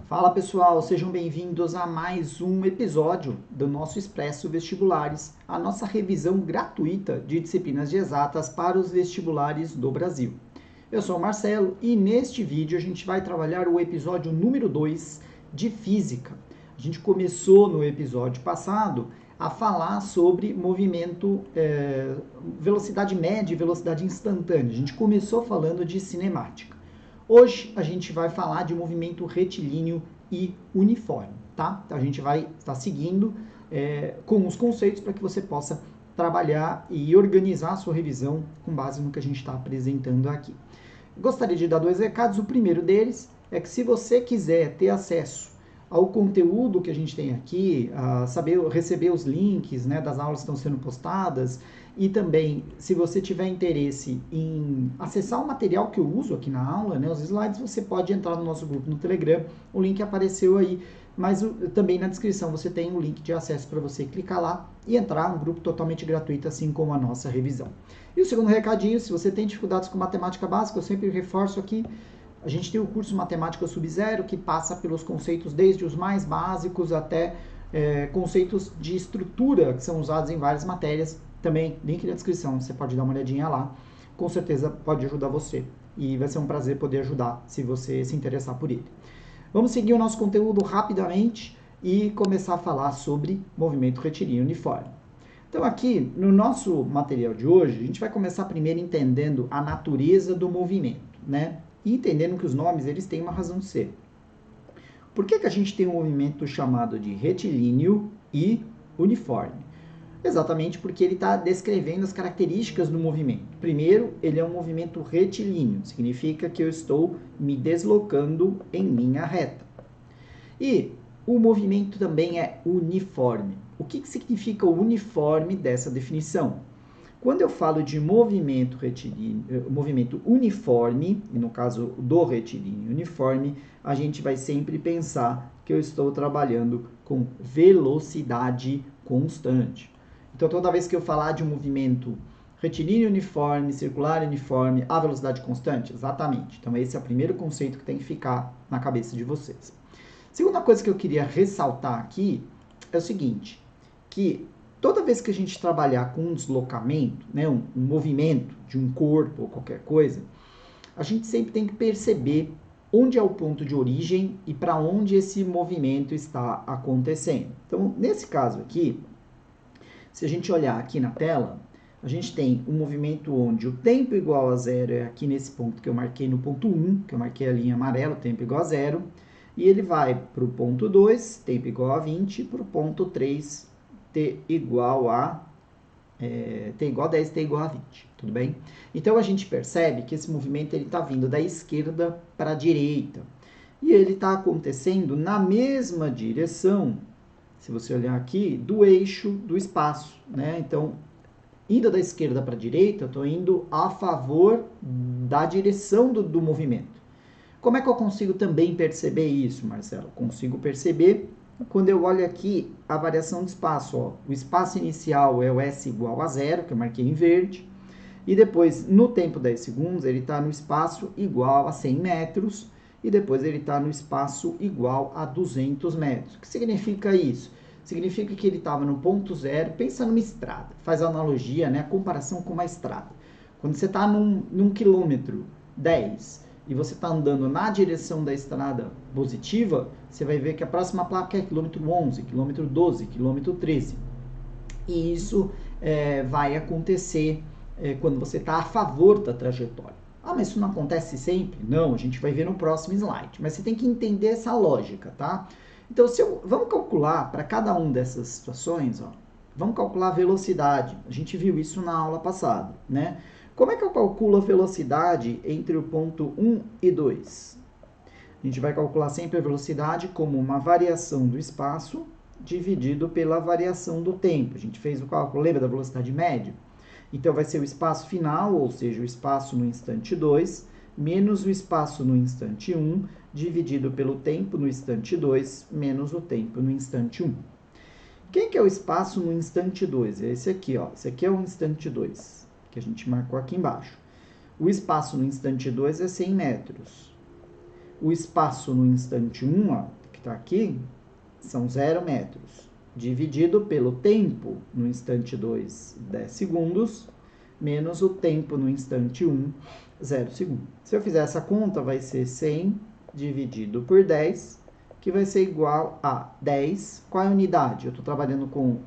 Fala pessoal, sejam bem-vindos a mais um episódio do nosso Expresso Vestibulares, a nossa revisão gratuita de disciplinas de exatas para os vestibulares do Brasil. Eu sou o Marcelo e neste vídeo a gente vai trabalhar o episódio número 2 de Física. A gente começou no episódio passado a falar sobre movimento, velocidade média e velocidade instantânea. A gente começou falando de cinemática. Hoje a gente vai falar de movimento retilíneo e uniforme, tá? Então a gente vai estar seguindo com os conceitos para que você possa trabalhar e organizar a sua revisão com base no que a gente está apresentando aqui. Gostaria de dar dois recados. O primeiro deles é que se você quiser ter acesso ao conteúdo que a gente tem aqui, receber os links, né, das aulas que estão sendo postadas, e também, se você tiver interesse em acessar o material que eu uso aqui na aula, né, os slides, você pode entrar no nosso grupo no Telegram, o link apareceu aí, mas também na descrição você tem um link de acesso para você clicar lá e entrar, um grupo totalmente gratuito, assim como a nossa revisão. E o segundo recadinho, se você tem dificuldades com matemática básica, eu sempre reforço aqui, a gente tem o curso Matemática Sub-Zero, que passa pelos conceitos desde os mais básicos até conceitos de estrutura, que são usados em várias matérias. Também, link na descrição, você pode dar uma olhadinha lá. Com certeza pode ajudar você. E vai ser um prazer poder ajudar, se você se interessar por ele. Vamos seguir o nosso conteúdo rapidamente e começar a falar sobre movimento retilíneo uniforme. Então aqui, no nosso material de hoje, a gente vai começar primeiro entendendo a natureza do movimento, né? E entendendo que os nomes, eles têm uma razão de ser. Por que a gente tem um movimento chamado de retilíneo e uniforme? Exatamente porque ele está descrevendo as características do movimento. Primeiro, ele é um movimento retilíneo, significa que eu estou me deslocando em linha reta. E o movimento também é uniforme. O que significa o uniforme dessa definição? Quando eu falo de movimento retilíneo, movimento uniforme, e no caso do retilíneo uniforme, a gente vai sempre pensar que eu estou trabalhando com velocidade constante. Então, toda vez que eu falar de um movimento retilíneo uniforme, circular uniforme, a velocidade constante, exatamente. Então, esse é o primeiro conceito que tem que ficar na cabeça de vocês. Segunda coisa que eu queria ressaltar aqui é o seguinte, que toda vez que a gente trabalhar com um deslocamento, né, um movimento de um corpo ou qualquer coisa, a gente sempre tem que perceber onde é o ponto de origem e para onde esse movimento está acontecendo. Então, nesse caso aqui, se a gente olhar aqui na tela, a gente tem um movimento onde o tempo igual a zero é aqui nesse ponto que eu marquei no ponto 1, que eu marquei a linha amarela, tempo igual a zero, e ele vai para o ponto 2, tempo igual a 20, para o ponto 3, t igual a 10, t igual a 20, tudo bem? Então, a gente percebe que esse movimento está vindo da esquerda para a direita. E ele está acontecendo na mesma direção, se você olhar aqui, do eixo do espaço, né? Então, indo da esquerda para a direita, eu estou indo a favor da direção do movimento. Como é que eu consigo também perceber isso, Marcelo? Consigo perceber quando eu olho aqui a variação de espaço. Ó. O espaço inicial é o S igual a zero, que eu marquei em verde. E depois, no tempo 10 segundos, ele está no espaço igual a 100 metros. E depois ele está no espaço igual a 200 metros. O que significa isso? Significa que ele estava no ponto zero, pensa numa estrada. Faz a analogia, né, a comparação com uma estrada. Quando você está num quilômetro 10 e você está andando na direção da estrada positiva, você vai ver que a próxima placa é quilômetro 11, quilômetro 12, quilômetro 13. E isso vai acontecer quando você está a favor da trajetória. Ah, mas isso não acontece sempre? Não, a gente vai ver no próximo slide. Mas você tem que entender essa lógica, tá? Então, vamos calcular para cada uma dessas situações, ó, vamos calcular a velocidade. A gente viu isso na aula passada, né? Como é que eu calculo a velocidade entre o ponto 1 e 2? A gente vai calcular sempre a velocidade como uma variação do espaço dividido pela variação do tempo. A gente fez o cálculo, lembra da velocidade média? Então, vai ser o espaço final, ou seja, o espaço no instante 2, menos o espaço no instante 1, dividido pelo tempo no instante 2, menos o tempo no instante 1. Quem que é o espaço no instante 2? É esse aqui, ó. Esse aqui é o instante 2, que a gente marcou aqui embaixo. O espaço no instante 2 é 100 metros. o espaço no instante 1, ó, que está aqui, são 0 metros, dividido pelo tempo no instante 2, 10 segundos, menos o tempo no instante 1, 0 segundos. Se eu fizer essa conta, vai ser 100 dividido por 10, que vai ser igual a 10. Qual é a unidade? Eu estou trabalhando com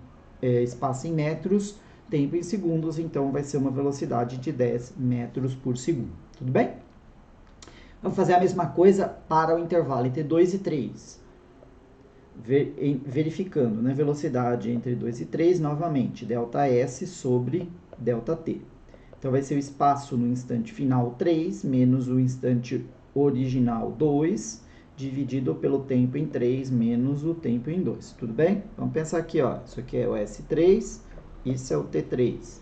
espaço em metros, tempo em segundos, então vai ser uma velocidade de 10 metros por segundo. Tudo bem? Vamos fazer a mesma coisa para o intervalo entre 2 e 3. Verificando, né? Velocidade entre 2 e 3, novamente, ΔS sobre ΔT. Então, vai ser o espaço no instante final 3, menos o instante original 2, dividido pelo tempo em 3, menos o tempo em 2. Tudo bem? Vamos pensar aqui, ó. Isso aqui é o S3, isso é o T3.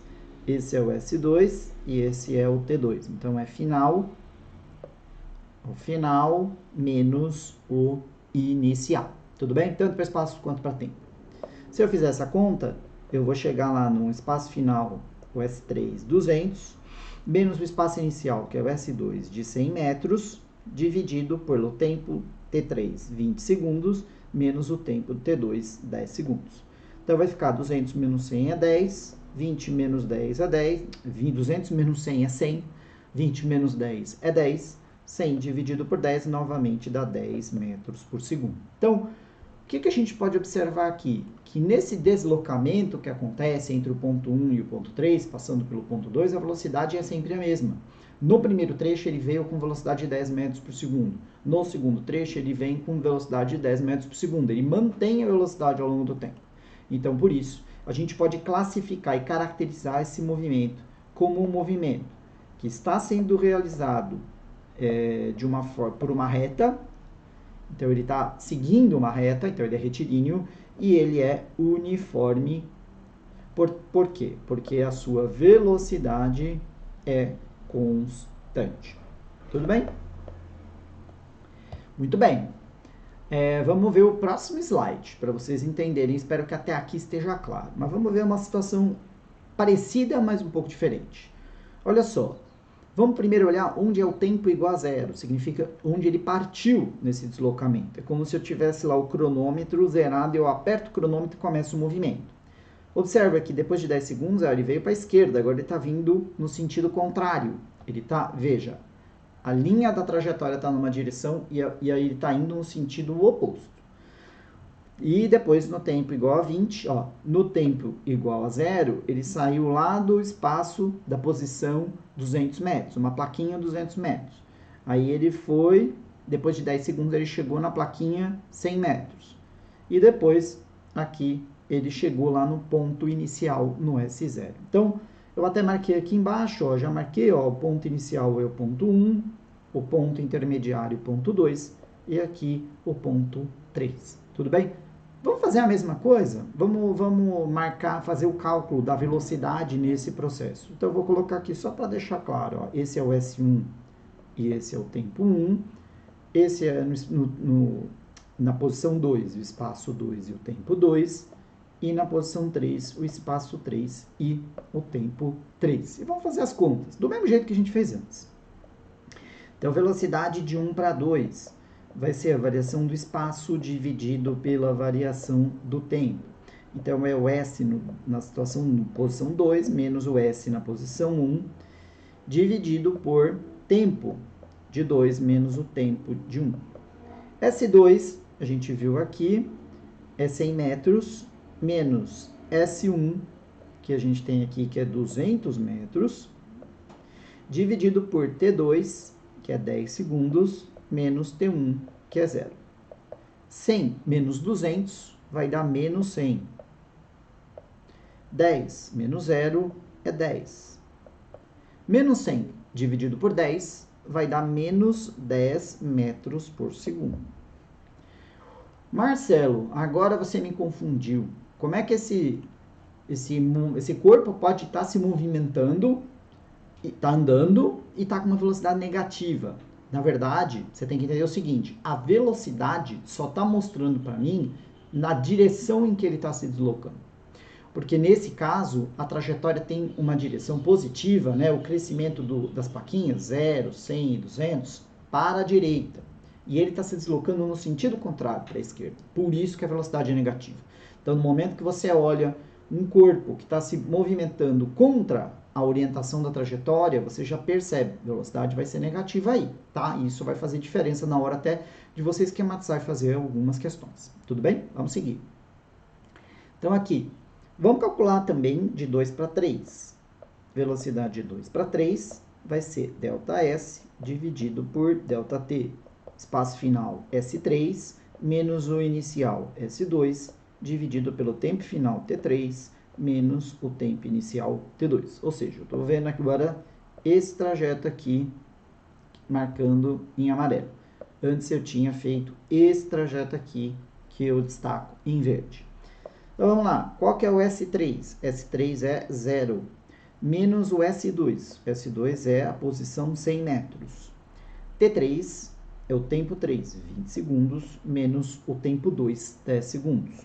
Esse é o S2 e esse é o T2. Então, é o final menos o inicial. Tudo bem? Tanto para espaço quanto para tempo. Se eu fizer essa conta, eu vou chegar lá no espaço final, o S3, 200, menos o espaço inicial, que é o S2, de 100 metros, dividido pelo tempo T3, 20 segundos, menos o tempo T2, 10 segundos. Então, vai ficar 200 menos 100 é 10, 20 menos 10 é 10, 200 menos 100 é 100, 20 menos 10 é 10, 100 dividido por 10, novamente, dá 10 metros por segundo. Então, o que a gente pode observar aqui? Que nesse deslocamento que acontece entre o ponto 1 e o ponto 3, passando pelo ponto 2, a velocidade é sempre a mesma. No primeiro trecho, ele veio com velocidade de 10 metros por segundo. No segundo trecho, ele vem com velocidade de 10 metros por segundo. Ele mantém a velocidade ao longo do tempo. Então, por isso, a gente pode classificar e caracterizar esse movimento como um movimento que está sendo realizado por uma reta. Então, ele está seguindo uma reta, então ele é retilíneo, e ele é uniforme. Por quê? Porque a sua velocidade é constante. Tudo bem? Muito bem. Vamos ver o próximo slide, para vocês entenderem. Espero que até aqui esteja claro. Mas vamos ver uma situação parecida, mas um pouco diferente. Olha só. Vamos primeiro olhar onde é o tempo igual a zero. Significa onde ele partiu nesse deslocamento. É como se eu tivesse lá o cronômetro zerado, eu aperto o cronômetro e começo o movimento. Observa que depois de 10 segundos, ele veio para a esquerda, agora ele está vindo no sentido contrário. Ele está, veja, a linha da trajetória está numa direção e aí ele está indo no sentido oposto. E depois, no tempo igual a 20, ó, no tempo igual a zero, ele saiu lá do espaço da posição 200 metros, uma plaquinha 200 metros. Aí ele foi, depois de 10 segundos, ele chegou na plaquinha 100 metros. E depois, aqui, ele chegou lá no ponto inicial, no S0. Então, eu até marquei aqui embaixo, ó, já marquei, ó, o ponto inicial é o ponto 1, o ponto intermediário, ponto 2, e aqui o ponto 3. Tudo bem? Vamos fazer a mesma coisa? Vamos marcar, fazer o cálculo da velocidade nesse processo. Então, eu vou colocar aqui só para deixar claro, ó, esse é o S1 e esse é o tempo 1, esse é na posição 2, o espaço 2 e o tempo 2, e na posição 3, o espaço 3 e o tempo 3. E vamos fazer as contas, do mesmo jeito que a gente fez antes. Então, velocidade de 1 para 2 vai ser a variação do espaço dividido pela variação do tempo. Então, é o S na posição 2, menos o S na posição 1, dividido por tempo de 2, menos o tempo de 1. S2, a gente viu aqui, é 100 metros, menos S1, que a gente tem aqui, que é 200 metros, dividido por T2, que é 10 segundos, menos T1, que é 0. 100 menos 200 vai dar menos 100. 10 menos 0 é 10. Menos 100 dividido por 10 vai dar menos 10 metros por segundo. Marcelo, agora você me confundiu. Como é que esse corpo pode estar se movimentando, está andando e está com uma velocidade negativa? Na verdade, você tem que entender o seguinte, a velocidade só está mostrando para mim na direção em que ele está se deslocando. Porque nesse caso, a trajetória tem uma direção positiva, né? O crescimento das plaquinhas, 0, 100 e 200, para a direita. e ele está se deslocando no sentido contrário para a esquerda. Por isso que a velocidade é negativa. Então, no momento que você olha um corpo que está se movimentando contra a orientação da trajetória, você já percebe, a velocidade vai ser negativa aí, tá? E isso vai fazer diferença na hora até de você esquematizar e fazer algumas questões. Tudo bem? Vamos seguir. Então, aqui, vamos calcular também de 2 para 3. Velocidade de 2 para 3 vai ser ΔS dividido por ΔT. Espaço final S3 menos o inicial S2 dividido pelo tempo final T3 menos o tempo inicial T2. Ou seja, eu estou vendo agora esse trajeto aqui marcando em amarelo. Antes eu tinha feito esse trajeto aqui que eu destaco em verde. Então vamos lá, qual que é o S3? S3 é 0, menos o S2. S2 é a posição 100 metros. T3 é o tempo 3, 20 segundos, menos o tempo 2, 10 segundos.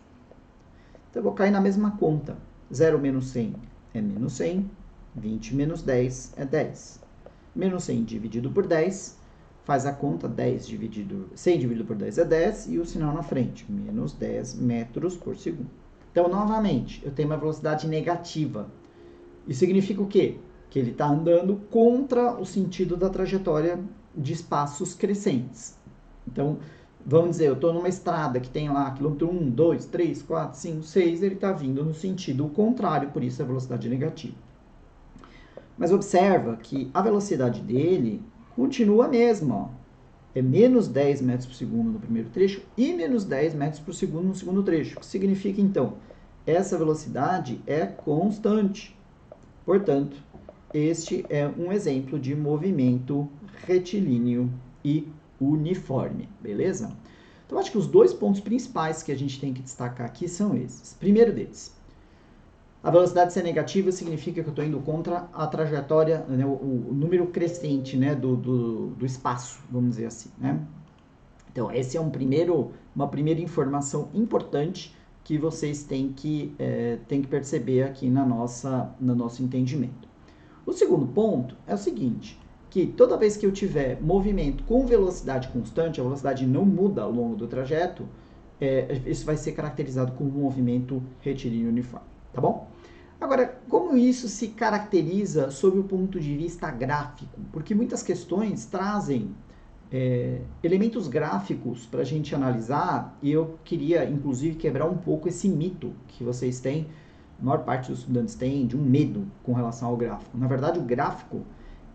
Então eu vou cair na mesma conta. 0 menos 100 é menos 100, 20 menos 10 é 10. Menos 100 dividido por 10, faz a conta, 100 dividido por 10 é 10, e o sinal na frente, menos 10 metros por segundo. Então, novamente, eu tenho uma velocidade negativa. Isso significa o quê? Que ele está andando contra o sentido da trajetória de espaços crescentes. Então, vamos dizer, eu estou numa estrada que tem lá quilômetro 1, 2, 3, 4, 5, 6, ele está vindo no sentido contrário, por isso a velocidade é negativa. Mas observa que a velocidade dele continua a mesma, ó. É menos 10 metros por segundo no primeiro trecho e menos 10 metros por segundo no segundo trecho. O que significa, então, essa velocidade é constante. Portanto, este é um exemplo de movimento retilíneo e uniforme, beleza? Então, acho que os dois pontos principais que a gente tem que destacar aqui são esses. Primeiro deles, a velocidade ser negativa significa que eu estou indo contra a trajetória, né, o número crescente, né, do espaço, vamos dizer assim, né? Então, esse é uma primeira informação importante que vocês têm que perceber aqui no nosso entendimento. O segundo ponto é o seguinte, que toda vez que eu tiver movimento com velocidade constante, a velocidade não muda ao longo do trajeto, isso vai ser caracterizado como um movimento retilíneo uniforme, tá bom? Agora, como isso se caracteriza sob o ponto de vista gráfico? Porque muitas questões trazem elementos gráficos para a gente analisar, e eu queria, inclusive, quebrar um pouco esse mito que vocês têm, a maior parte dos estudantes tem, de um medo com relação ao gráfico. Na verdade, o gráfico,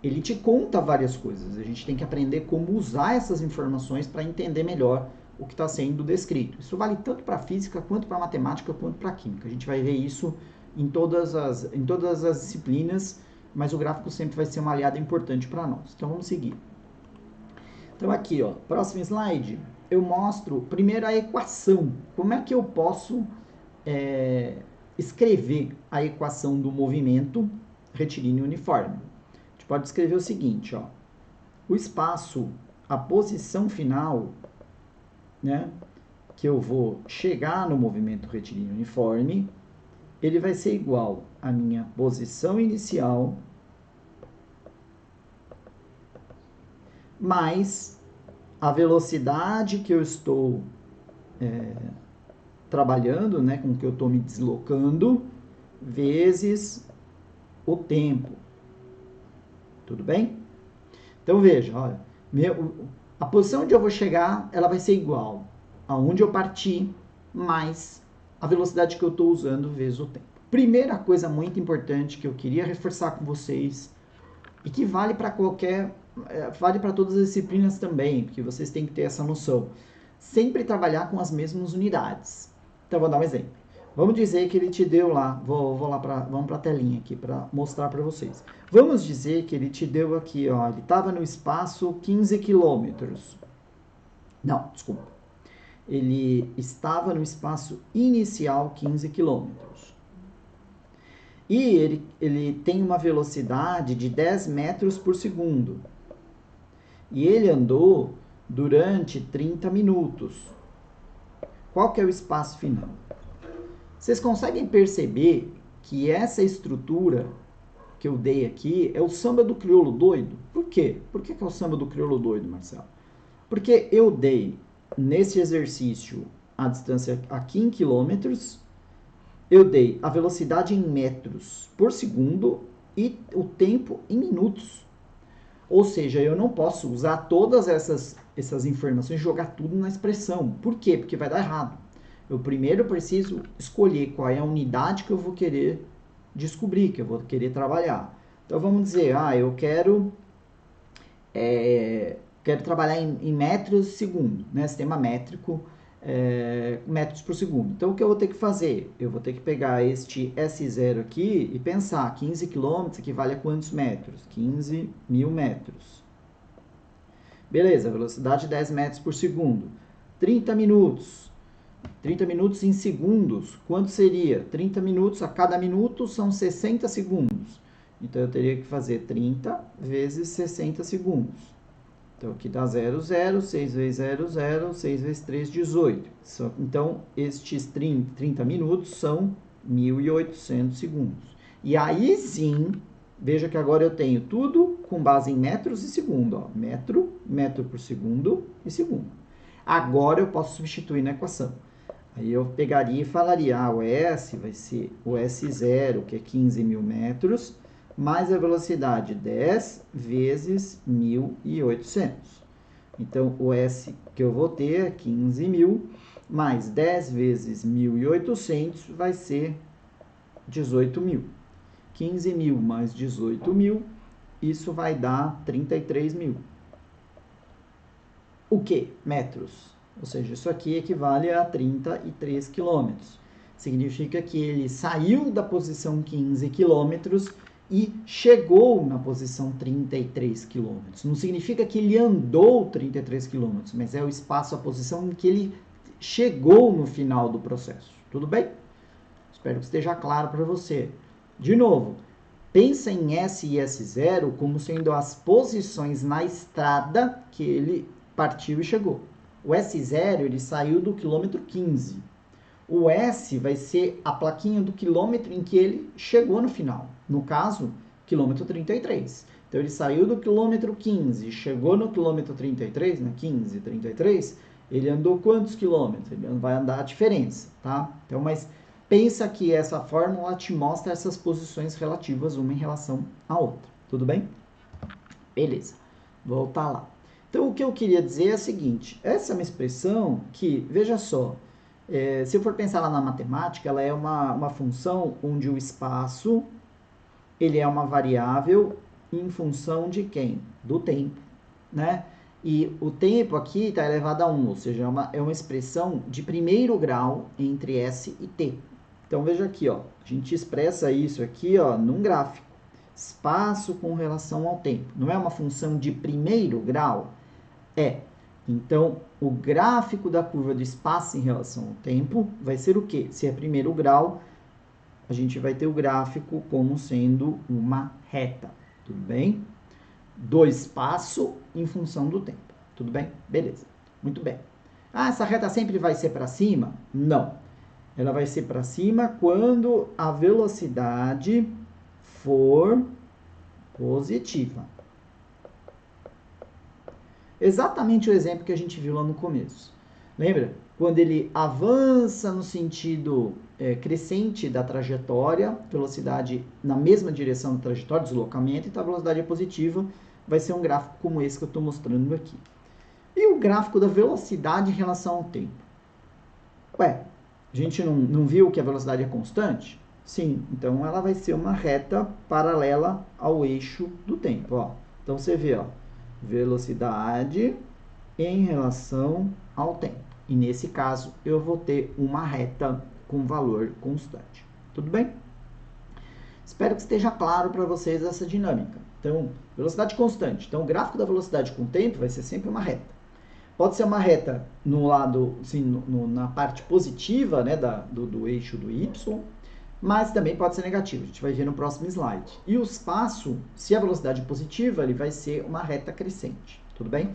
ele te conta várias coisas. A gente tem que aprender como usar essas informações para entender melhor o que está sendo descrito. Isso vale tanto para a física, quanto para a matemática, quanto para a química. A gente vai ver isso em todas as disciplinas, mas o gráfico sempre vai ser uma aliada importante para nós. Então, vamos seguir. Então, aqui, ó, próximo slide, eu mostro primeiro a equação. Como é que eu posso escrever a equação do movimento retilíneo uniforme? A gente pode escrever o seguinte, ó, o espaço, a posição final, né, que eu vou chegar no movimento retilíneo uniforme, ele vai ser igual à minha posição inicial mais a velocidade que eu estou trabalhando, né, com que eu estou me deslocando, vezes o tempo. Tudo bem? Então, veja, olha, a posição onde eu vou chegar, ela vai ser igual aonde eu parti, mais a velocidade que eu estou usando vezes o tempo. Primeira coisa muito importante que eu queria reforçar com vocês, e que vale para vale para todas as disciplinas também, porque vocês têm que ter essa noção. Sempre trabalhar com as mesmas unidades. Então, vou dar um exemplo. Vamos dizer que ele te deu lá, vamos para a telinha aqui para mostrar para vocês. Vamos dizer que ele te deu aqui, ó, ele estava no espaço 15 quilômetros. Não, desculpa. Ele estava no espaço inicial 15 quilômetros. E ele tem uma velocidade de 10 metros por segundo. E ele andou durante 30 minutos. Qual que é o espaço final? Vocês conseguem perceber que essa estrutura que eu dei aqui é o samba do crioulo doido? Por quê? Por que é o samba do crioulo doido, Marcelo? Porque eu dei, nesse exercício, a distância aqui em quilômetros, eu dei a velocidade em metros por segundo e o tempo em minutos. Ou seja, eu não posso usar todas essas informações e jogar tudo na expressão. Por quê? Porque vai dar errado. Eu primeiro preciso escolher qual é a unidade que eu vou querer descobrir, que eu vou querer trabalhar. Então vamos dizer, eu quero trabalhar em metros segundo, né? Sistema métrico, metros por segundo. Então o que eu vou ter que fazer? Eu vou ter que pegar este S0 aqui e pensar, 15 km equivale a quantos metros? 15 mil metros. Beleza, velocidade 10 metros por segundo. 30 minutos. 30 minutos em segundos, quanto seria? 30 minutos, a cada minuto são 60 segundos. Então, eu teria que fazer 30 vezes 60 segundos. Então, aqui dá 0, 0, 6 vezes 0, 0, 6 vezes 3, 18. Então, estes 30 minutos são 1.800 segundos. E aí sim, veja que agora eu tenho tudo com base em metros e segundo. Ó. Metro por segundo e segundo. Agora eu posso substituir na equação. Aí eu pegaria e falaria, o S vai ser o S0, que é 15 mil metros, mais a velocidade 10 vezes 1.800. Então, o S que eu vou ter é 15 mil, mais 10 vezes 1.800 vai ser 18 mil. 15 mil mais 18 mil, isso vai dar 33 mil. O que? Metros. Ou seja, isso aqui equivale a 33 quilômetros. Significa que ele saiu da posição 15 quilômetros e chegou na posição 33 quilômetros. Não significa que ele andou 33 quilômetros, mas é o espaço, a posição em que ele chegou no final do processo. Tudo bem? Espero que esteja claro para você. De novo, pensa em S e S0 como sendo as posições na estrada que ele partiu e chegou. O S0 ele saiu do quilômetro 15. O S vai ser a plaquinha do quilômetro em que ele chegou no final. No caso, quilômetro 33. Então, ele saiu do quilômetro 15, chegou no quilômetro 33, né? 15, 33, ele andou quantos quilômetros? Ele vai andar a diferença, tá? Então, mas pensa que essa fórmula te mostra essas posições relativas uma em relação à outra. Tudo bem? Beleza. Voltar lá. Então, o que eu queria dizer é o seguinte, essa é uma expressão que, veja só, se eu for pensar lá na matemática, ela é uma função onde o espaço, ele é uma variável em função de quem? Do tempo, né? E o tempo aqui está elevado a 1, ou seja, é uma expressão de primeiro grau entre S e T. Então, veja aqui, ó, a gente expressa isso aqui, ó, num gráfico. Espaço com relação ao tempo. Não é uma função de primeiro grau? É. Então, o gráfico da curva do espaço em relação ao tempo vai ser o quê? Se é primeiro grau, a gente vai ter o gráfico como sendo uma reta. Tudo bem? Do espaço em função do tempo. Tudo bem? Beleza. Muito bem. Essa reta sempre vai ser para cima? Não. Ela vai ser para cima quando a velocidade for positiva. Exatamente o exemplo que a gente viu lá no começo. Lembra? Quando ele avança no sentido crescente da trajetória, velocidade na mesma direção da trajetória, deslocamento, então a velocidade é positiva, vai ser um gráfico como esse que eu estou mostrando aqui. E o gráfico da velocidade em relação ao tempo? Ué, a gente não viu que a velocidade é constante? Sim, então ela vai ser uma reta paralela ao eixo do tempo. Ó. Então você vê, ó, velocidade em relação ao tempo. E nesse caso, eu vou ter uma reta com valor constante. Tudo bem? Espero que esteja claro para vocês essa dinâmica. Então, velocidade constante. Então, o gráfico da velocidade com o tempo vai ser sempre uma reta. Pode ser uma reta no lado, assim, na parte positiva, né, do eixo do y, mas também pode ser negativo. A gente vai ver no próximo slide. E o espaço, se a velocidade é positiva, ele vai ser uma reta crescente. Tudo bem?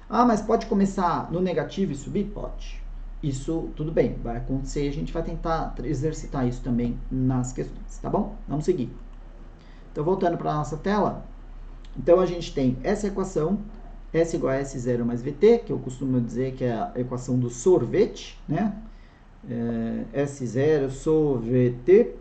Mas pode começar no negativo e subir? Pode. Isso, tudo bem, vai acontecer. A gente vai tentar exercitar isso também nas questões, tá bom? Vamos seguir. Então, voltando para a nossa tela. Então, a gente tem essa equação S igual a S0 mais VT, que eu costumo dizer que é a equação do sorvete, né? S0 sorvete,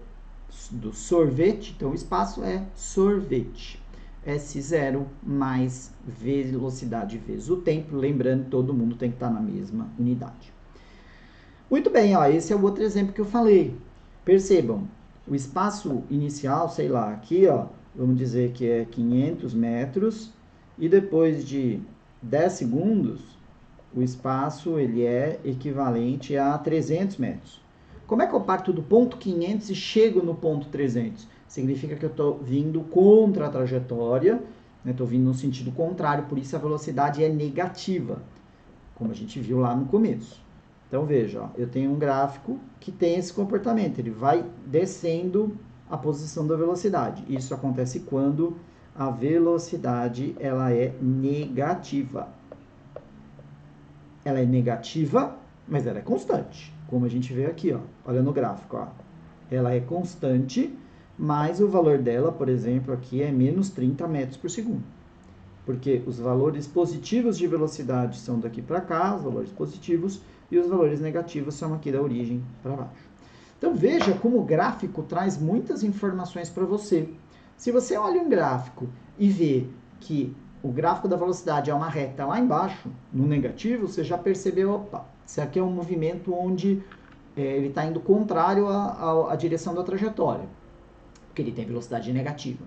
do sorvete, então o espaço é sorvete. S0 mais velocidade vezes o tempo, lembrando que todo mundo tem que estar na mesma unidade. Muito bem, ó, esse é o outro exemplo que eu falei. Percebam, o espaço inicial, sei lá, aqui, ó, vamos dizer que é 500 metros, e depois de 10 segundos, o espaço ele é equivalente a 300 metros. Como é que eu parto do ponto 500 e chego no ponto 300? Significa que eu estou vindo contra a trajetória, estou vindo no sentido contrário, por isso a velocidade é negativa, como a gente viu lá no começo. Então veja, ó, eu tenho um gráfico que tem esse comportamento, ele vai descendo a posição da velocidade. Isso acontece quando a velocidade ela é negativa. Ela é negativa, mas ela é constante, como a gente vê aqui, ó. Olha no gráfico, ó. Ela é constante, mas o valor dela, por exemplo, aqui é menos 30 metros por segundo. Porque os valores positivos de velocidade são daqui para cá, os valores positivos, e os valores negativos são aqui da origem para baixo. Então veja como o gráfico traz muitas informações para você. Se você olha um gráfico e vê que o gráfico da velocidade é uma reta lá embaixo, no negativo, você já percebeu, opa, isso aqui é um movimento onde ele está indo contrário à direção da trajetória, porque ele tem velocidade negativa.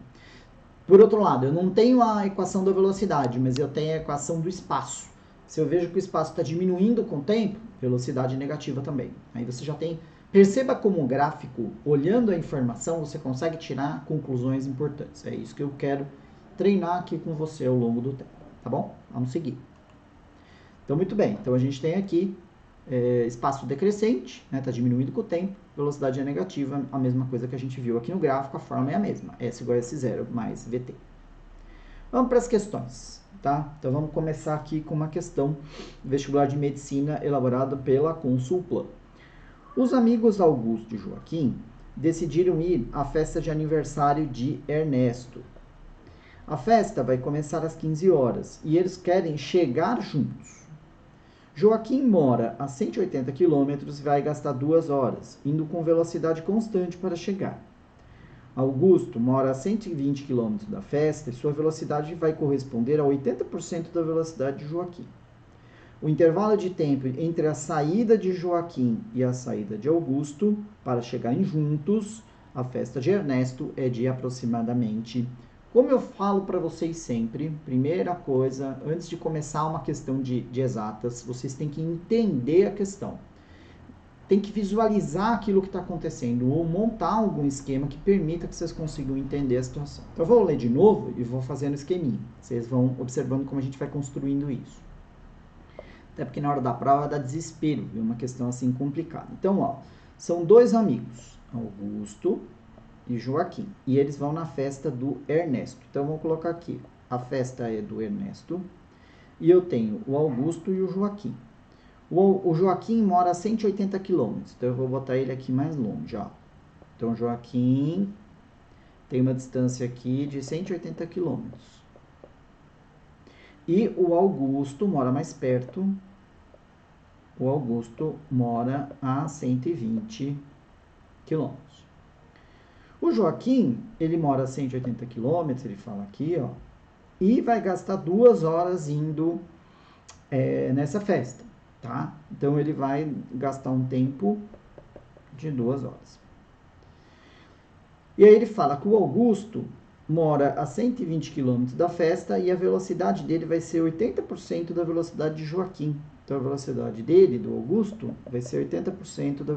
Por outro lado, eu não tenho a equação da velocidade, mas eu tenho a equação do espaço. Se eu vejo que o espaço está diminuindo com o tempo, velocidade negativa também. Aí você já tem... Perceba como o gráfico, olhando a informação, você consegue tirar conclusões importantes. É isso que eu quero treinar aqui com você ao longo do tempo, tá bom? Vamos seguir. Então, muito bem. Então, a gente tem aqui espaço decrescente, né? Está diminuindo com o tempo. Velocidade é negativa, a mesma coisa que a gente viu aqui no gráfico, a forma é a mesma. S igual a S0 mais VT. Vamos para as questões, tá? Então, vamos começar aqui com uma questão vestibular de medicina elaborada pela Consulplan. Os amigos Augusto e Joaquim decidiram ir à festa de aniversário de Ernesto. A festa vai começar às 15 horas e eles querem chegar juntos. Joaquim mora a 180 km e vai gastar 2 horas, indo com velocidade constante para chegar. Augusto mora a 120 km da festa e sua velocidade vai corresponder a 80% da velocidade de Joaquim. O intervalo de tempo entre a saída de Joaquim e a saída de Augusto para chegarem juntos à festa de Ernesto é de aproximadamente... Como eu falo para vocês sempre, primeira coisa, antes de começar uma questão de exatas, vocês têm que entender a questão. Tem que visualizar aquilo que está acontecendo ou montar algum esquema que permita que vocês consigam entender a situação. Então, eu vou ler de novo e vou fazendo esqueminha. Vocês vão observando como a gente vai construindo isso. Até porque na hora da prova dá desespero, é uma questão assim complicada. Então, ó, são 2 amigos, Augusto e Joaquim, e eles vão na festa do Ernesto. Então, vamos colocar aqui, a festa é do Ernesto, e eu tenho o Augusto e o Joaquim. O Joaquim mora a 180 km, então eu vou botar ele aqui mais longe, ó. Então, o Joaquim tem uma distância aqui de 180 km. E o Augusto mora mais perto, o Augusto mora a 120 km. O Joaquim, ele mora a 180 km, ele fala aqui, ó, e vai gastar 2 horas indo nessa festa, tá? Então, ele vai gastar um tempo de 2 horas. E aí ele fala que o Augusto mora a 120 km da festa e a velocidade dele vai ser 80% da velocidade de Joaquim. Então, a velocidade dele, do Augusto, vai ser 80% da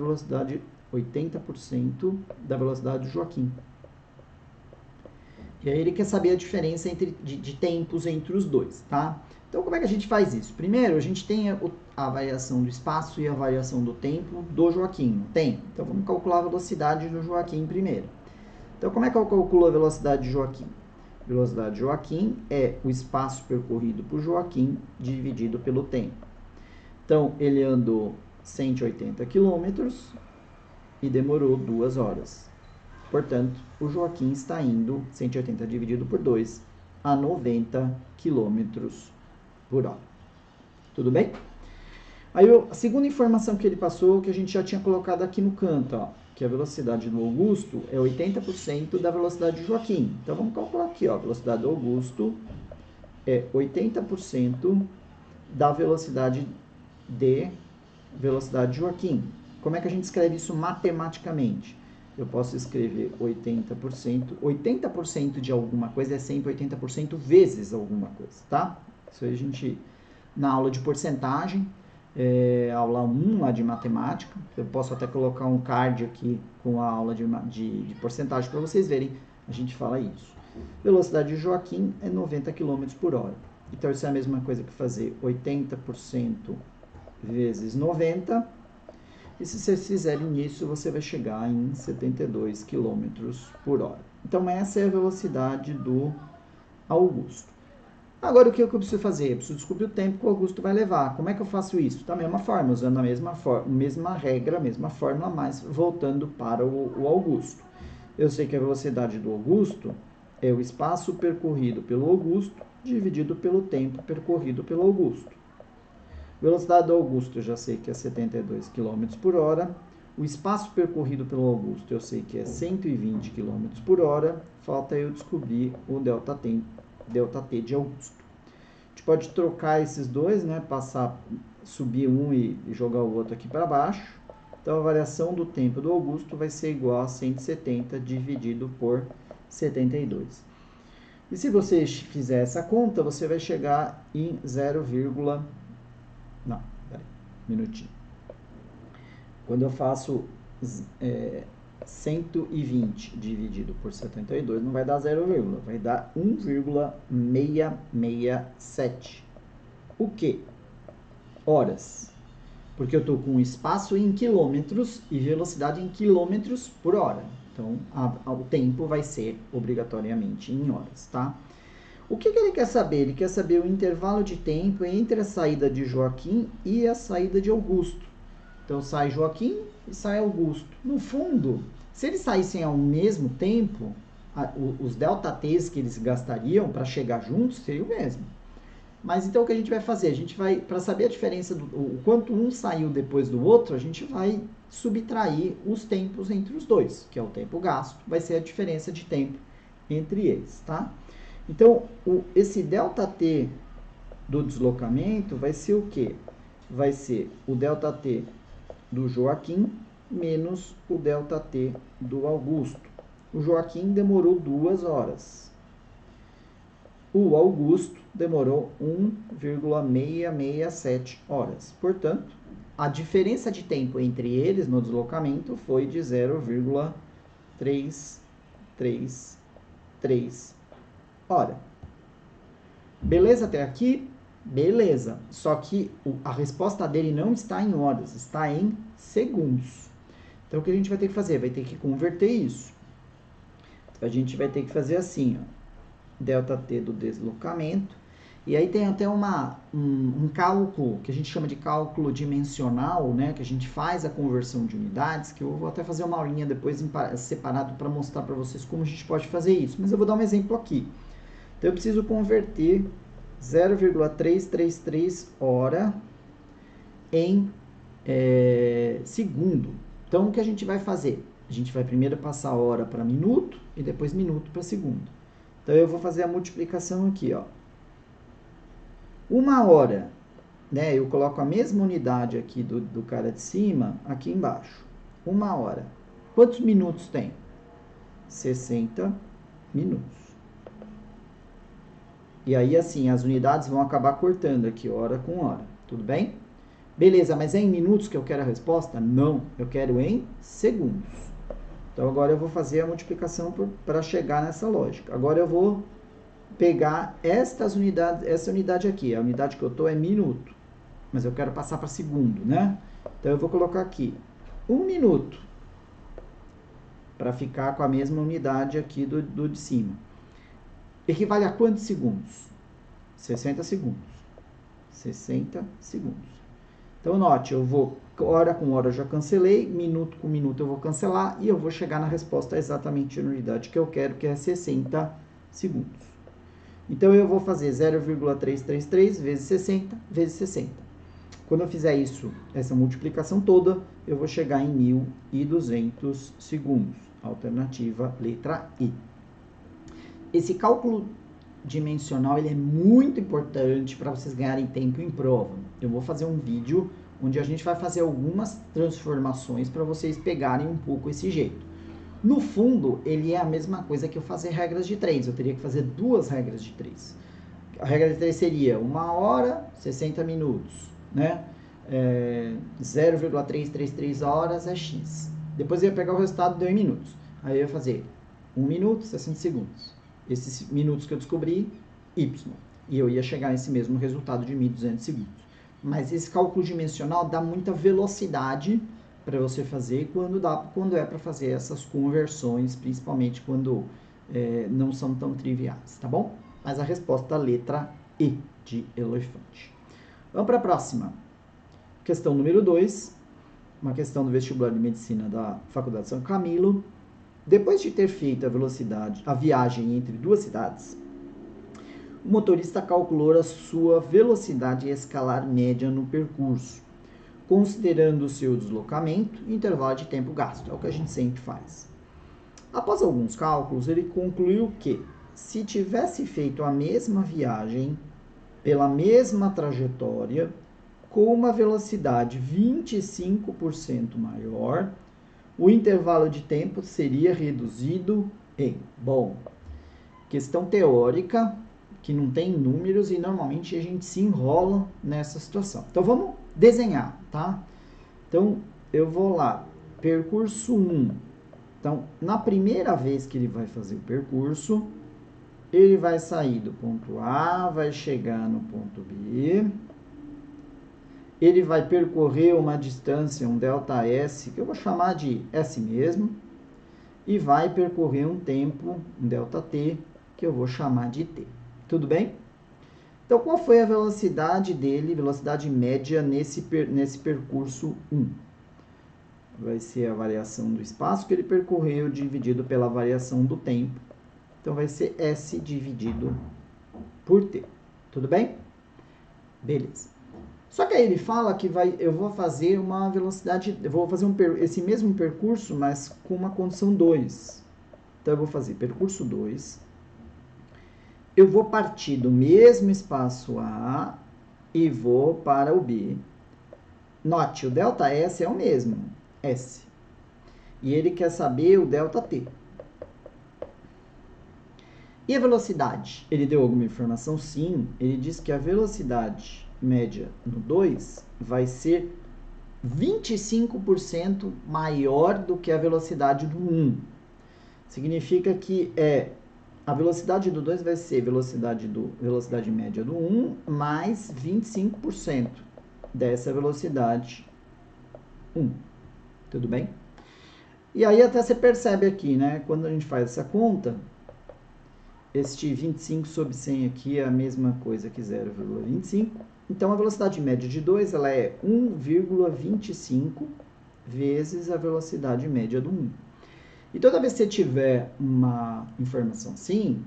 velocidade de Joaquim. E aí ele quer saber a diferença de tempos entre os dois, tá? Então, como é que a gente faz isso? Primeiro, a gente tem a variação do espaço e a variação do tempo do Joaquim, não tem? Então, vamos calcular a velocidade do Joaquim primeiro. Então, como é que eu calculo a velocidade de Joaquim? A velocidade de Joaquim é o espaço percorrido por Joaquim dividido pelo tempo. Então, ele andou 180 km e demorou 2 horas. Portanto, o Joaquim está indo 180 dividido por 2 a 90 km por hora. Tudo bem? Aí a segunda informação que ele passou, que a gente já tinha colocado aqui no canto, ó, que a velocidade do Augusto é 80% da velocidade de Joaquim. Então vamos calcular aqui, ó, a velocidade do Augusto é 80% da velocidade de Joaquim. Como é que a gente escreve isso matematicamente? Eu posso escrever 80% de alguma coisa é sempre 80% vezes alguma coisa, tá? Isso aí a gente, na aula de porcentagem, aula 1 lá de matemática, eu posso até colocar um card aqui com a aula de porcentagem para vocês verem, a gente fala isso. Velocidade de Joaquim é 90 km por hora. Então isso é a mesma coisa que fazer 80% vezes 90. E se vocês fizerem isso, você vai chegar em 72 km por hora. Então essa é a velocidade do Augusto. Agora o que eu preciso fazer? Eu preciso descobrir o tempo que o Augusto vai levar. Como é que eu faço isso? Da mesma forma, usando a mesma regra, a mesma fórmula, mas voltando para o Augusto. Eu sei que a velocidade do Augusto é o espaço percorrido pelo Augusto dividido pelo tempo percorrido pelo Augusto. Velocidade do Augusto eu já sei que é 72 km por hora. O espaço percorrido pelo Augusto eu sei que é 120 km por hora. Falta eu descobrir o ΔT de Augusto. A gente pode trocar esses dois, né? Subir um e jogar o outro aqui para baixo. Então a variação do tempo do Augusto vai ser igual a 170 dividido por 72. E se você fizer essa conta, você vai chegar em minutinho. Quando eu faço 120 dividido por 72, não vai dar 0, vai dar 1,667. O que? Horas. Porque eu estou com espaço em quilômetros e velocidade em quilômetros por hora. Então, o tempo vai ser obrigatoriamente em horas, tá? O que ele quer saber? Ele quer saber o intervalo de tempo entre a saída de Joaquim e a saída de Augusto. Então, sai Joaquim e sai Augusto. No fundo, se eles saíssem ao mesmo tempo, os ΔTs que eles gastariam para chegar juntos seria o mesmo. Mas então o que a gente vai fazer? A gente vai, para saber a diferença, o quanto um saiu depois do outro, a gente vai subtrair os tempos entre os dois, que é o tempo gasto, vai ser a diferença de tempo entre eles, tá? Então, esse ΔT do deslocamento vai ser o quê? Vai ser o ΔT do Joaquim menos o ΔT do Augusto. O Joaquim demorou 2 horas. O Augusto demorou 1,667 horas. Portanto, a diferença de tempo entre eles no deslocamento foi de 0,333 hora. Beleza até aqui? Beleza. Só que a resposta dele não está em horas, está em segundos. Então, o que a gente vai ter que fazer? Vai ter que converter isso. A gente vai ter que fazer assim, ó. ΔT do deslocamento. E aí tem até um cálculo, que a gente chama de cálculo dimensional, né? Que a gente faz a conversão de unidades, que eu vou até fazer uma aulinha depois separado para mostrar para vocês como a gente pode fazer isso. Mas eu vou dar um exemplo aqui. Então, eu preciso converter 0,333 hora em segundo. Então, o que a gente vai fazer? A gente vai primeiro passar hora para minuto e depois minuto para segundo. Então, eu vou fazer a multiplicação aqui, ó. 1 hora, né? Eu coloco a mesma unidade aqui do cara de cima, aqui embaixo. 1 hora. Quantos minutos tem? 60 minutos. E aí, assim, as unidades vão acabar cortando aqui, hora com hora. Tudo bem? Beleza, mas é em minutos que eu quero a resposta? Não, eu quero em segundos. Então, agora eu vou fazer a multiplicação para chegar nessa lógica. Agora eu vou pegar essa unidade aqui. A unidade que eu estou é minuto. Mas eu quero passar para segundo, né? Então, eu vou colocar aqui 1 minuto. Para ficar com a mesma unidade aqui do de cima. Equivale a quantos segundos? 60 segundos. 60 segundos. Então, note, eu vou, hora com hora eu já cancelei, minuto com minuto eu vou cancelar, e eu vou chegar na resposta exatamente na unidade que eu quero, que é 60 segundos. Então, eu vou fazer 0,333 vezes 60 vezes 60. Quando eu fizer isso, essa multiplicação toda, eu vou chegar em 1.200 segundos. Alternativa letra I. Esse cálculo dimensional ele é muito importante para vocês ganharem tempo em prova. Eu vou fazer um vídeo onde a gente vai fazer algumas transformações para vocês pegarem um pouco esse jeito. No fundo, ele é a mesma coisa que eu fazer regras de 3. Eu teria que fazer 2 regras de 3. A regra de 3 seria 1 hora, 60 minutos, né? 0,333 horas é X. Depois eu ia pegar o resultado, deu em minutos. Aí eu ia fazer 1 minuto, 60 segundos. Esses minutos que eu descobri, Y. E eu ia chegar nesse mesmo resultado de 1.200 segundos. Mas esse cálculo dimensional dá muita velocidade para você fazer quando é para fazer essas conversões, principalmente quando não são tão triviais, tá bom? Mas a resposta é a letra E, de elefante. Vamos para a próxima. Questão número 2, uma questão do vestibular de medicina da Faculdade de São Camilo. Depois de ter feito a viagem entre 2 cidades, o motorista calculou a sua velocidade escalar média no percurso, considerando o seu deslocamento e intervalo de tempo gasto. É o que a gente sempre faz. Após alguns cálculos, ele concluiu que, se tivesse feito a mesma viagem pela mesma trajetória, com uma velocidade 25% maior, o intervalo de tempo seria reduzido em, questão teórica, que não tem números e normalmente a gente se enrola nessa situação. Então, vamos desenhar, tá? Então, eu vou lá, percurso 1. Então, na primeira vez que ele vai fazer o percurso, ele vai sair do ponto A, vai chegar no ponto B, ele vai percorrer uma distância, um ΔS, que eu vou chamar de S mesmo, e vai percorrer um tempo, um ΔT, que eu vou chamar de T. Tudo bem? Então, qual foi a velocidade dele, velocidade média nesse percurso 1? Vai ser a variação do espaço que ele percorreu dividido pela variação do tempo. Então, vai ser S dividido por T. Tudo bem? Beleza. Só que aí ele fala que eu vou fazer uma velocidade, eu vou fazer esse mesmo percurso, mas com uma condição 2. Então, eu vou fazer percurso 2. Eu vou partir do mesmo espaço A e vou para o B. Note, o ΔS é o mesmo, S. E ele quer saber o ΔT. E a velocidade? Ele deu alguma informação? Sim. Ele diz que a velocidade média no 2 vai ser 25% maior do que a velocidade do 1. Significa que a velocidade do 2 vai ser velocidade média do 1 mais 25% dessa velocidade 1. Tudo bem? E aí até você percebe aqui, né? Quando a gente faz essa conta, este 25 sobre 100 aqui é a mesma coisa que 0,25. Então, a velocidade média de 2 ela é 1,25 vezes a velocidade média do 1. E toda vez que você tiver uma informação assim,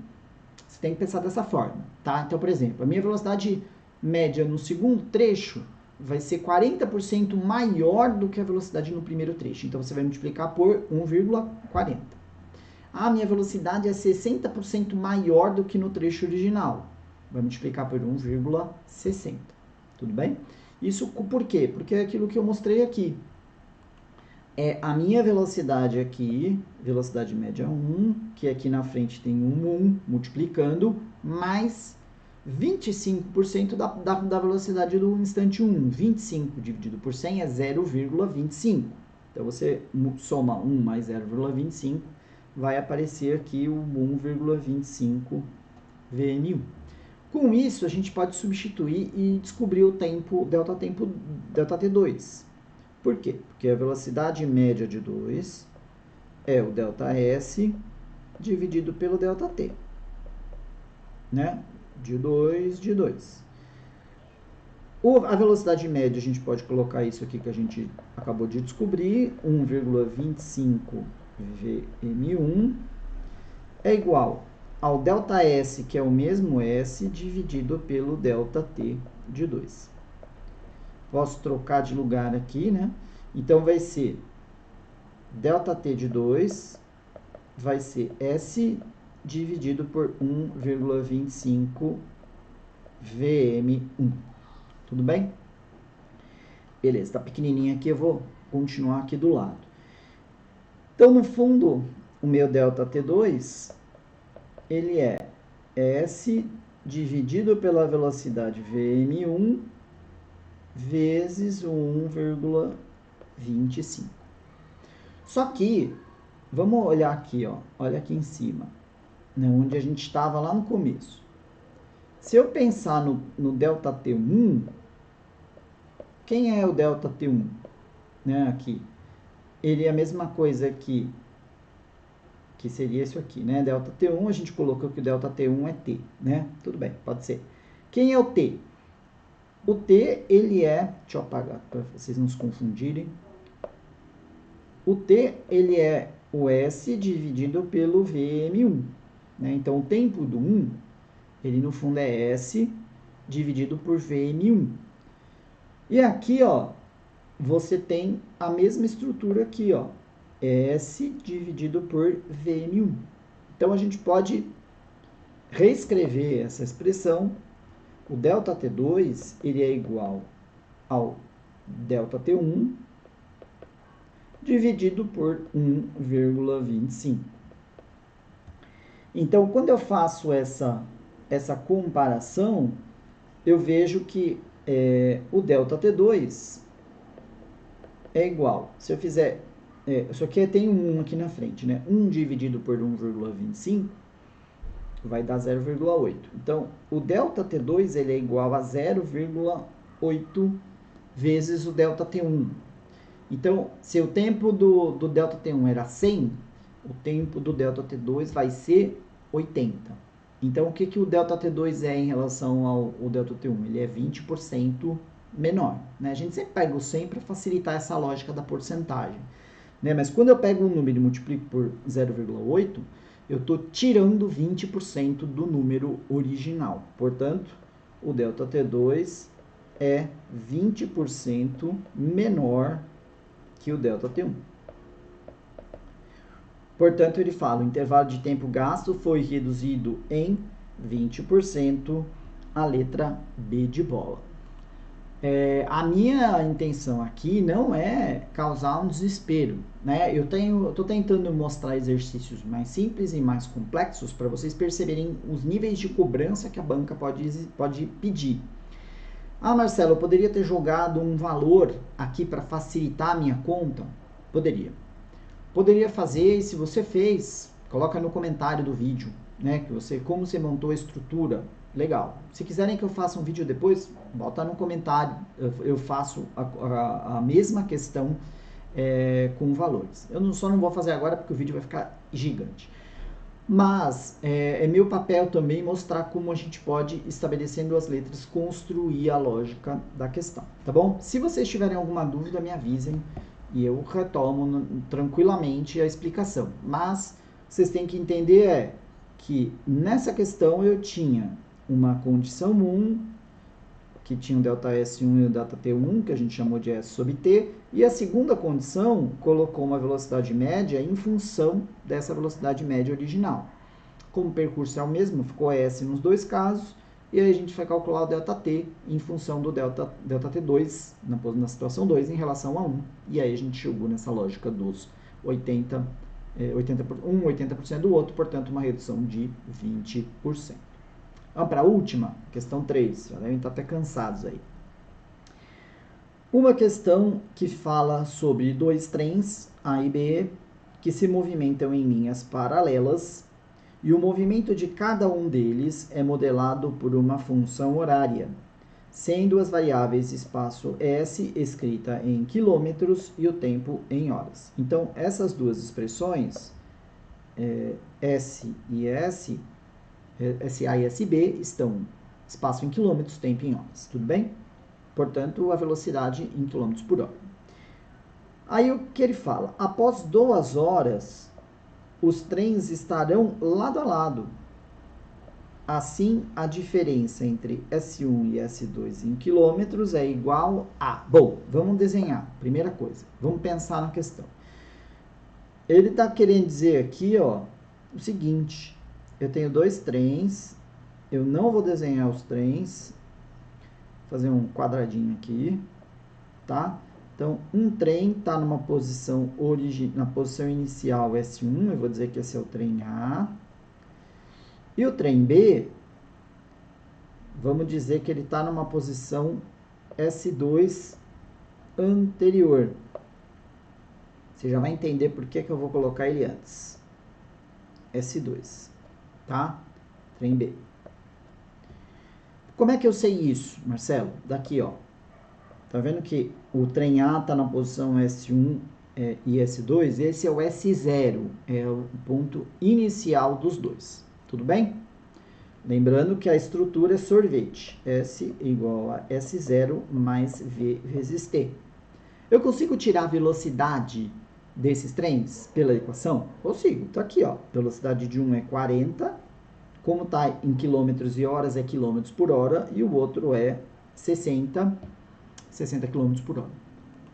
você tem que pensar dessa forma, tá? Então, por exemplo, a minha velocidade média no segundo trecho vai ser 40% maior do que a velocidade no primeiro trecho. Então, você vai multiplicar por 1,40. A minha velocidade é 60% maior do que no trecho original. Vai multiplicar por 1,60. Tudo bem? Isso por quê? Porque é aquilo que eu mostrei aqui. A minha velocidade aqui, velocidade média 1, que aqui na frente tem um 1 multiplicando, mais 25% da velocidade do instante 1. 25 dividido por 100 é 0,25. Então, você soma 1 mais 0,25, vai aparecer aqui o 1,25 VN1. Com isso, a gente pode substituir e descobrir o tempo, ΔT2. Por quê? Porque a velocidade média de 2 é o ΔS dividido pelo ΔT. Né? De 2. A velocidade média, a gente pode colocar isso aqui que a gente acabou de descobrir, 1,25 VN1 é igual ao ΔS, que é o mesmo S, dividido pelo ΔT de 2. Posso trocar de lugar aqui, né? Então, vai ser ΔT de 2 vai ser S dividido por 1,25 VM1. Tudo bem? Beleza, tá pequenininho aqui, eu vou continuar aqui do lado. Então, no fundo, o meu ΔT2, ele é S dividido pela velocidade VM1 vezes o 1,25. Só que, vamos olhar aqui, ó, olha aqui em cima, né, onde a gente estava lá no começo. Se eu pensar no ΔT1, quem é o ΔT1? Né, aqui. Ele é a mesma coisa que seria isso aqui, né? ΔT1, a gente colocou que o ΔT1 é T, né? Tudo bem, pode ser. Quem é o T? O T, ele é... Deixa eu apagar para vocês não se confundirem. O T, ele é o S dividido pelo VM1. Né? Então, o tempo do 1, ele no fundo é S dividido por VM1. E aqui, ó, você tem a mesma estrutura aqui, ó. S dividido por VM1. Então, a gente pode reescrever essa expressão. O ΔT2, ele é igual ao ΔT1 dividido por 1,25. Então, quando eu faço essa comparação, eu vejo que o ΔT2 é igual. Se eu fizer... isso aqui tem um 1 aqui na frente, né? 1 dividido por 1,25 vai dar 0,8. Então, o ΔT2 ele é igual a 0,8 vezes o ΔT1. Então, se o tempo do ΔT1 era 100, o tempo do ΔT2 vai ser 80. Então, o que o ΔT2 é em relação ao ΔT1? Ele é 20% menor. Né? A gente sempre pega o 100 para facilitar essa lógica da porcentagem. Né? Mas quando eu pego um número e multiplico por 0,8, eu estou tirando 20% do número original. Portanto, o ΔT2 é 20% menor que o ΔT1. Portanto, ele fala, o intervalo de tempo gasto foi reduzido em 20%, a letra B de bola. A minha intenção aqui não é causar um desespero, né? Eu estou tentando mostrar exercícios mais simples e mais complexos para vocês perceberem os níveis de cobrança que a banca pode pedir. Ah, Marcelo, eu poderia ter jogado um valor aqui para facilitar a minha conta? Poderia. Poderia fazer, e se você fez, coloca no comentário do vídeo, né? Como você montou a estrutura. Legal. Se quiserem que eu faça um vídeo depois, bota no comentário. Eu faço a mesma questão com valores. Eu só não vou fazer agora porque o vídeo vai ficar gigante. Mas é meu papel também mostrar como a gente pode, estabelecendo as letras, construir a lógica da questão, tá bom? Se vocês tiverem alguma dúvida, me avisem e eu retomo tranquilamente a explicação. Mas vocês têm que entender que nessa questão eu tinha uma condição 1, que tinha o ΔS1 e o ΔT1, que a gente chamou de S sobre T, e a segunda condição colocou uma velocidade média em função dessa velocidade média original. Como o percurso é o mesmo, ficou S nos dois casos, e aí a gente vai calcular o ΔT em função do ΔT2, na situação 2, em relação a 1, e aí a gente chegou nessa lógica dos 80% do outro, portanto uma redução de 20%. Vamos para a última, questão 3, já devem estar até cansados aí. Uma questão que fala sobre dois trens, A e B, que se movimentam em linhas paralelas, e o movimento de cada um deles é modelado por uma função horária, sendo as variáveis espaço S escrita em quilômetros e o tempo em horas. Então, essas duas expressões, S e S, SA e SB, estão espaço em quilômetros, tempo em horas, tudo bem? Portanto, a velocidade em quilômetros por hora. Aí o que ele fala? Após 2 horas, os trens estarão lado a lado, Assim, a diferença entre S1 e S2 em quilômetros é igual a... Bom, vamos desenhar. Primeira coisa, vamos pensar na questão. Ele está querendo dizer aqui, ó, o seguinte. Eu tenho dois trens. Eu não vou desenhar os trens. Vou fazer um quadradinho aqui, tá? Então, um trem está numa posição na posição inicial S1. Eu vou dizer que esse é o trem A. E o trem B... Vamos dizer que ele está numa posição S2 anterior. Você já vai entender por que eu vou colocar ele antes. S2, tá? Trem B. Como é que eu sei isso, Marcelo? Daqui, ó. Tá vendo que o trem A está na posição S1 e S2? Esse é o S0, é o ponto inicial dos dois. Tudo bem? Lembrando que a estrutura é sorvete. S igual a S0 mais V vezes T. Eu consigo tirar a velocidade desses trens pela equação? Consigo. Tá aqui, ó. Velocidade de um é 40. Como tá em quilômetros e horas, é quilômetros por hora. E o outro é 60 quilômetros por hora.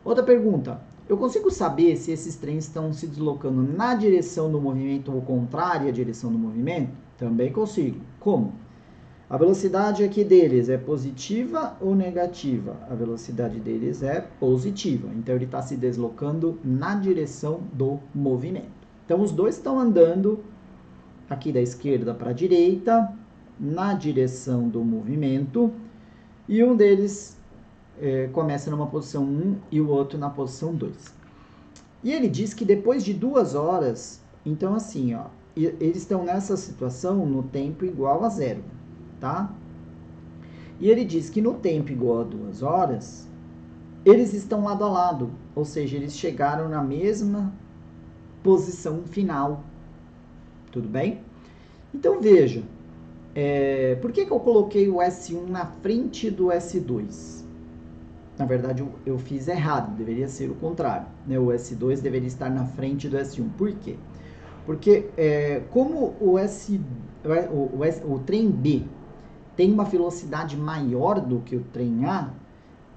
Outra pergunta. Eu consigo saber se esses trens estão se deslocando na direção do movimento ou contrária à direção do movimento? Também consigo. Como? A velocidade aqui deles é positiva ou negativa? A velocidade deles é positiva. Então, ele está se deslocando na direção do movimento. Então, os dois estão andando aqui da esquerda para a direita, na direção do movimento. E um deles começa numa posição 1 e o outro na posição 2. E ele diz que depois de 2 horas, então assim, ó, eles estão nessa situação no tempo igual a 0, tá? E ele diz que no tempo igual a 2 horas, eles estão lado a lado, ou seja, eles chegaram na mesma posição final. Tudo bem? Então veja, por que eu coloquei o S1 na frente do S2? Na verdade, eu fiz errado, deveria ser o contrário, né? O S2 deveria estar na frente do S1. Por quê? Porque como o trem B tem uma velocidade maior do que o trem A,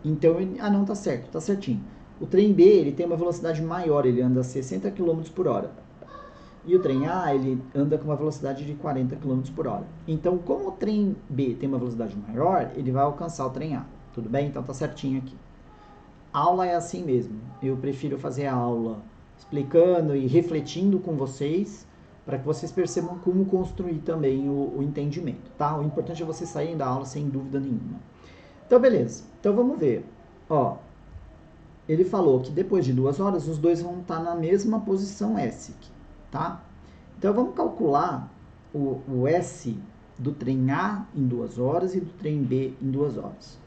então não, tá certo, tá certinho. O trem B ele tem uma velocidade maior, ele anda a 60 km por hora. E o trem A ele anda com uma velocidade de 40 km por hora. Então, como o trem B tem uma velocidade maior, ele vai alcançar o trem A. Tudo bem? Então tá certinho aqui. Aula é assim mesmo. Eu prefiro fazer a aula explicando e refletindo com vocês, para que vocês percebam como construir também o entendimento, tá? O importante é vocês saírem da aula sem dúvida nenhuma. Então, beleza. Então, vamos ver. Ó, ele falou que depois de 2 horas, os dois vão estar na mesma posição S, tá? Então, vamos calcular o S do trem A em 2 horas e do trem B em 2 horas.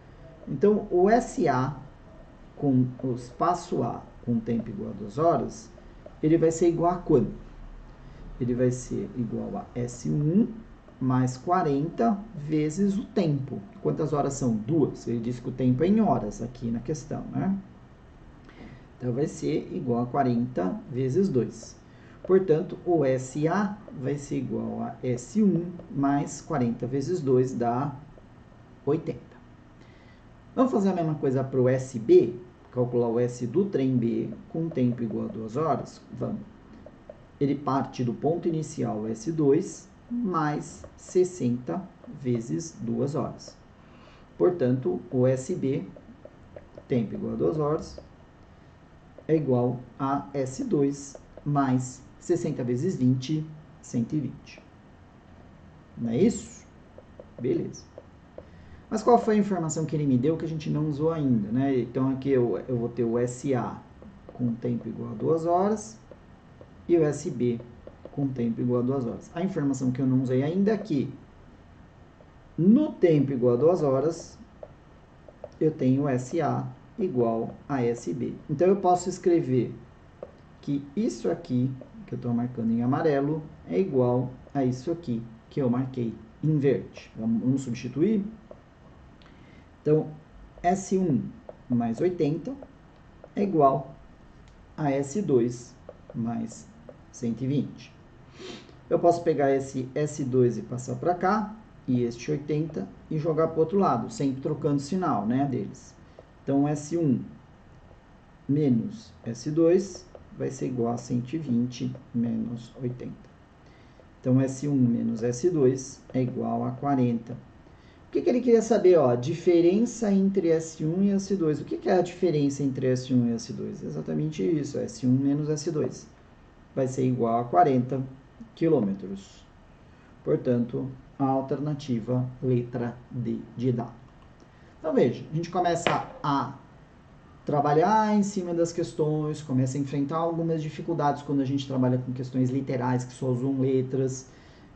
Então, o SA com o espaço A com tempo igual a 2 horas, ele vai ser igual a quanto? Ele vai ser igual a S1 mais 40 vezes o tempo. Quantas horas são? 2. Ele disse que o tempo é em horas aqui na questão, né? Então, vai ser igual a 40 vezes 2. Portanto, o SA vai ser igual a S1 mais 40 vezes 2 dá 80. Vamos fazer a mesma coisa para o SB? Calcular o S do trem B com tempo igual a 2 horas? Vamos. Ele parte do ponto inicial S2 mais 60 vezes 2 horas. Portanto, o SB, tempo igual a 2 horas, é igual a S2 mais 60 vezes 20, 120. Não é isso? Beleza. Mas qual foi a informação que ele me deu que a gente não usou ainda, né? Então, aqui eu vou ter o SA com tempo igual a 2 horas e o SB com tempo igual a 2 horas. A informação que eu não usei ainda é que no tempo igual a 2 horas, eu tenho SA igual a SB. Então, eu posso escrever que isso aqui, que eu estou marcando em amarelo, é igual a isso aqui, que eu marquei em verde. Vamos substituir? Então, S1 mais 80 é igual a S2 mais 120. Eu posso pegar esse S2 e passar para cá. e este 80 e jogar para o outro lado, sempre trocando sinal, né, deles. Então, S1 menos S2 vai ser igual a 120 menos 80. Então, S1 menos S2 é igual a 40. O que ele queria saber? Ó, diferença entre S1 e S2. O que é a diferença entre S1 e S2? Exatamente isso, S1 menos S2. Vai ser igual a 40 quilômetros. Portanto, a alternativa letra D de dado. Então, veja, a gente começa a trabalhar em cima das questões, começa a enfrentar algumas dificuldades quando a gente trabalha com questões literais que só usam letras.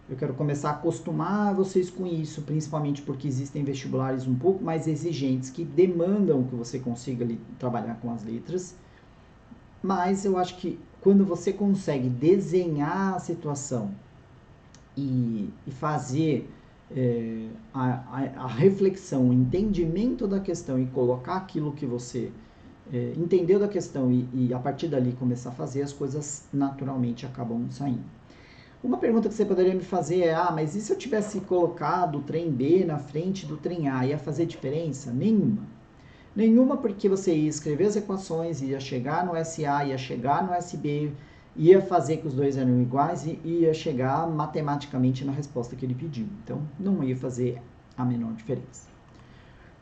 Eu quero começar a acostumar vocês com isso, principalmente porque existem vestibulares um pouco mais exigentes que demandam que você consiga ali trabalhar com as letras. Mas eu acho que quando você consegue desenhar a situação e fazer a reflexão, o entendimento da questão e colocar aquilo que você entendeu da questão e a partir dali começar a fazer, as coisas naturalmente acabam saindo. Uma pergunta que você poderia me fazer é, mas e se eu tivesse colocado o trem B na frente do trem A, ia fazer diferença? Nenhuma. Nenhuma, porque você ia escrever as equações, ia chegar no SA, ia chegar no SB, ia fazer que os dois eram iguais e ia chegar matematicamente na resposta que ele pediu. Então, não ia fazer a menor diferença.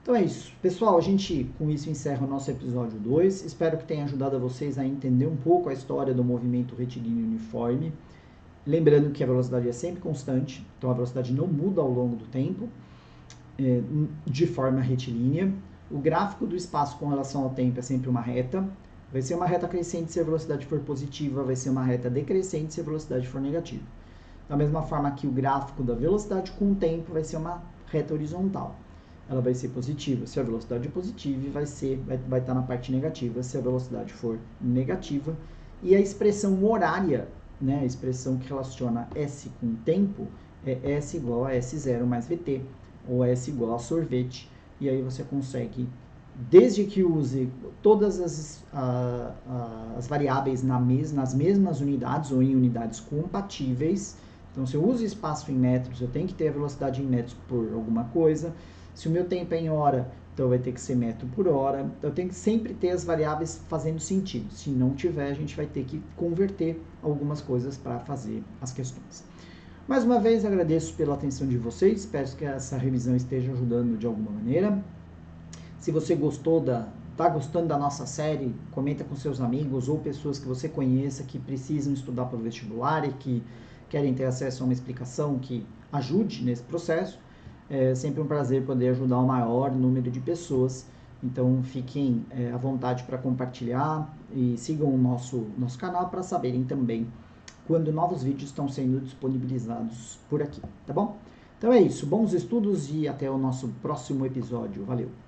Então é isso. Pessoal, a gente com isso encerra o nosso episódio 2. Espero que tenha ajudado a vocês a entender um pouco a história do movimento retilíneo uniforme. Lembrando que a velocidade é sempre constante, então a velocidade não muda ao longo do tempo, de forma retilínea. O gráfico do espaço com relação ao tempo é sempre uma reta. Vai ser uma reta crescente se a velocidade for positiva, vai ser uma reta decrescente se a velocidade for negativa. Da mesma forma que o gráfico da velocidade com o tempo vai ser uma reta horizontal. Ela vai ser positiva se a velocidade é positiva e vai estar na parte negativa se a velocidade for negativa. E a expressão horária, né, a expressão que relaciona S com tempo, é S igual a S0 mais VT, ou S igual a sorvete. E aí você consegue, desde que use todas as variáveis nas mesmas unidades ou em unidades compatíveis. Então, se eu uso espaço em metros, eu tenho que ter a velocidade em metros por alguma coisa. Se o meu tempo é em hora, então vai ter que ser metro por hora. Então, eu tenho que sempre ter as variáveis fazendo sentido. Se não tiver, a gente vai ter que converter algumas coisas para fazer as questões. Mais uma vez, agradeço pela atenção de vocês. Espero que essa revisão esteja ajudando de alguma maneira. Se você está gostando da nossa série, comenta com seus amigos ou pessoas que você conheça que precisam estudar para o vestibular e que querem ter acesso a uma explicação que ajude nesse processo. É sempre um prazer poder ajudar o maior número de pessoas. Então fiquem à vontade para compartilhar e sigam o nosso canal para saberem também quando novos vídeos estão sendo disponibilizados por aqui, tá bom? Então é isso, bons estudos e até o nosso próximo episódio. Valeu!